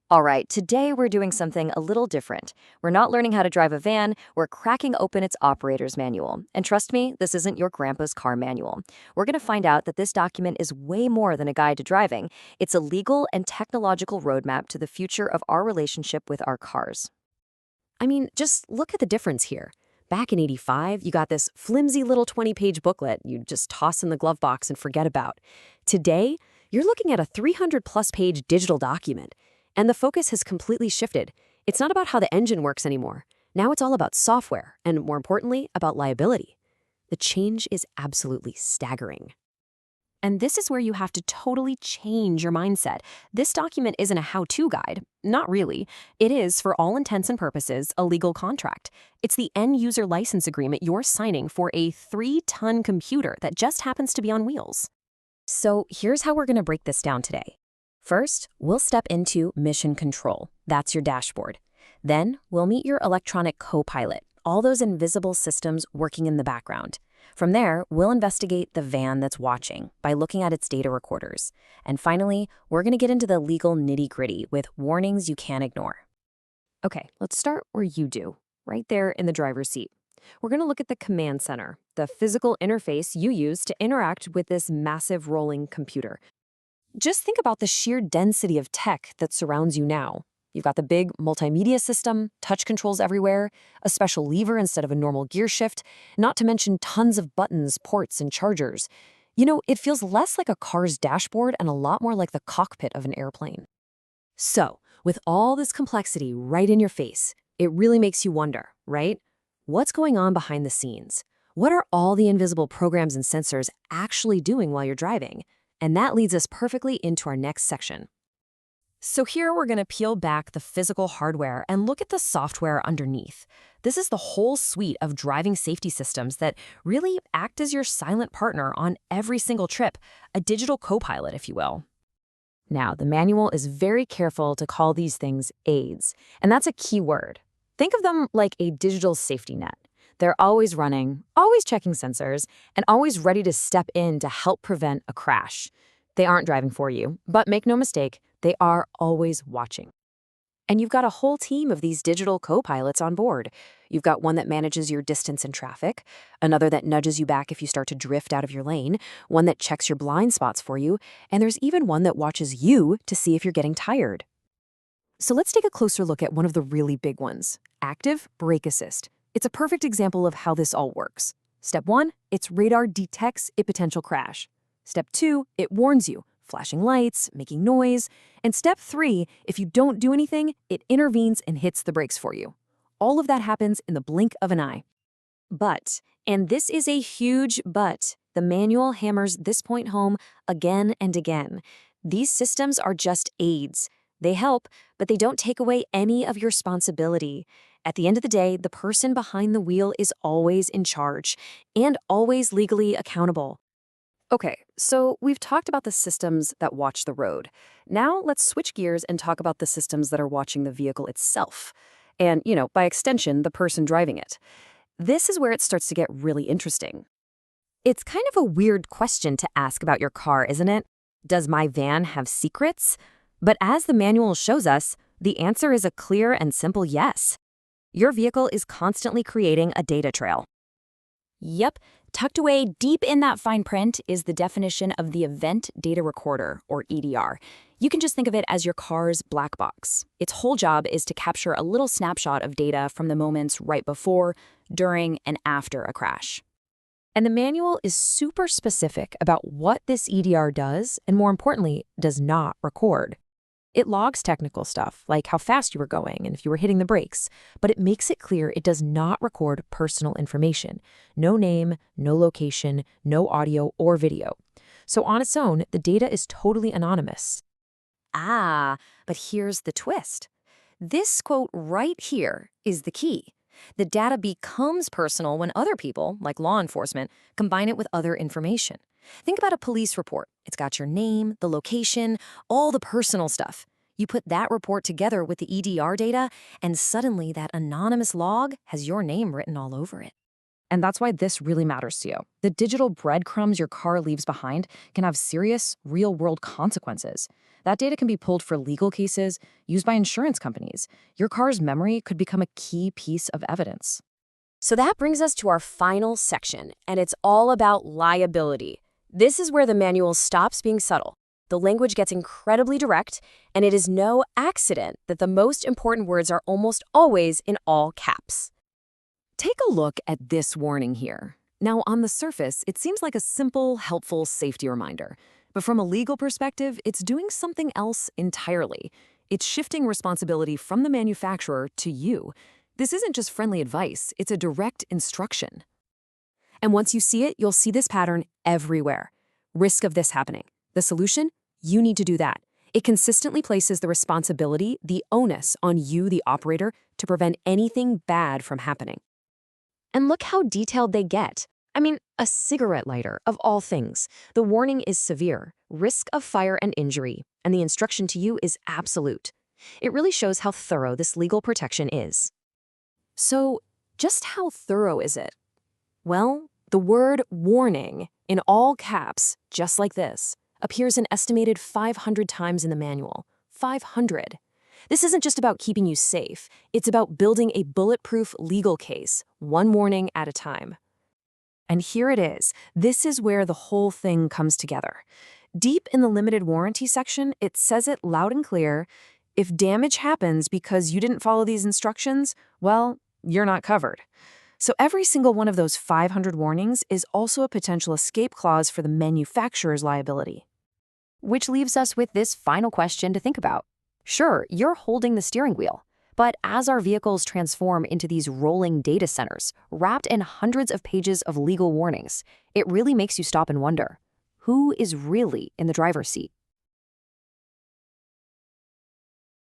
All right, today we're doing something a little different. We're not learning how to drive a van, we're cracking open its operator's manual. And trust me, this isn't your grandpa's car manual. We're going to find out that this document is way more than a guide to driving. It's a legal and technological roadmap to the future of our relationship with our cars. I mean, just look at the difference here. Back in '85, you got this flimsy little 20-page booklet you just toss in the glove box and forget about. Today, you're looking at a 300-plus page digital document, and the focus has completely shifted. It's not about how the engine works anymore. Now it's all about software, and more importantly, about liability. The change is absolutely staggering. And this is where you have to totally change your mindset. This document isn't a how-to guide. Not really. It is, for all intents and purposes, a legal contract. It's the end-user license agreement you're signing for a 3-ton computer that just happens to be on wheels. So here's how we're going to break this down today. First, we'll step into mission control. That's your dashboard. Then, we'll meet your electronic co-pilot, all those invisible systems working in the background. From there, we'll investigate the van that's watching by looking at its data recorders. And finally, we're going to get into the legal nitty-gritty with warnings you can't ignore. Okay, let's start where you do, right there in the driver's seat. We're going to look at the command center, the physical interface you use to interact with this massive rolling computer. Just think about the sheer density of tech that surrounds you now. You've got the big multimedia system, touch controls everywhere, a special lever instead of a normal gear shift, not to mention tons of buttons, ports, and chargers. You know, it feels less like a car's dashboard and a lot more like the cockpit of an airplane. So, with all this complexity right in your face, it really makes you wonder, right? What's going on behind the scenes? What are all the invisible programs and sensors actually doing while you're driving? And that leads us perfectly into our next section. So here we're going to peel back the physical hardware and look at the software underneath. This is the whole suite of driving safety systems that really act as your silent partner on every single trip, a digital co-pilot, if you will. Now, the manual is very careful to call these things aids, and that's a key word. Think of them like a digital safety net. They're always running, always checking sensors, and always ready to step in to help prevent a crash. They aren't driving for you, but make no mistake, they are always watching. And you've got a whole team of these digital co-pilots on board. You've got one that manages your distance in traffic, another that nudges you back if you start to drift out of your lane, one that checks your blind spots for you, and there's even one that watches you to see if you're getting tired. So let's take a closer look at one of the really big ones, active brake assist. It's a perfect example of how this all works. Step 1, its radar detects a potential crash. Step 2, it warns you, flashing lights, making noise. And step 3, if you don't do anything, it intervenes and hits the brakes for you. All of that happens in the blink of an eye. But, and this is a huge but, the manual hammers this point home again and again. These systems are just aids. They help, but they don't take away any of your responsibility. At the end of the day, the person behind the wheel is always in charge and always legally accountable. Okay, so we've talked about the systems that watch the road. Now let's switch gears and talk about the systems that are watching the vehicle itself. And, by extension, the person driving it. This is where it starts to get really interesting. It's kind of a weird question to ask about your car, isn't it? Does my van have secrets? But as the manual shows us, the answer is a clear and simple yes. Your vehicle is constantly creating a data trail. Yep, tucked away deep in that fine print is the definition of the Event Data Recorder, or EDR. You can just think of it as your car's black box. Its whole job is to capture a little snapshot of data from the moments right before, during, and after a crash. And the manual is super specific about what this EDR does, and more importantly, does not record. It logs technical stuff, like how fast you were going and if you were hitting the brakes, but it makes it clear it does not record personal information. No name, no location, no audio or video. So on its own, the data is totally anonymous. Ah, but here's the twist. This quote right here is the key. The data becomes personal when other people, like law enforcement, combine it with other information. Think about a police report. It's got your name, the location, all the personal stuff. You put that report together with the EDR data, and suddenly that anonymous log has your name written all over it. And that's why this really matters to you. The digital breadcrumbs your car leaves behind can have serious, real-world consequences. That data can be pulled for legal cases, used by insurance companies. Your car's memory could become a key piece of evidence. So that brings us to our final section, and it's all about liability. This is where the manual stops being subtle. The language gets incredibly direct, and it is no accident that the most important words are almost always in all caps. Take a look at this warning here. Now, on the surface, it seems like a simple, helpful safety reminder. But from a legal perspective, it's doing something else entirely. It's shifting responsibility from the manufacturer to you. This isn't just friendly advice, it's a direct instruction. And once you see it, you'll see this pattern everywhere. Risk of this happening. The solution? You need to do that. It consistently places the responsibility, the onus, on you, the operator, to prevent anything bad from happening. And look how detailed they get. I mean, a cigarette lighter, of all things. The warning is severe, risk of fire and injury, and the instruction to you is absolute. It really shows how thorough this legal protection is. So, just how thorough is it? Well, the word warning, in all caps, just like this, appears an estimated 500 times in the manual. 500. This isn't just about keeping you safe. It's about building a bulletproof legal case, one warning at a time. And here it is. This is where the whole thing comes together. Deep in the limited warranty section, it says it loud and clear. If damage happens because you didn't follow these instructions, well, you're not covered. So every single one of those 500 warnings is also a potential escape clause for the manufacturer's liability. Which leaves us with this final question to think about. Sure, you're holding the steering wheel, but as our vehicles transform into these rolling data centers, wrapped in hundreds of pages of legal warnings, it really makes you stop and wonder, who is really in the driver's seat?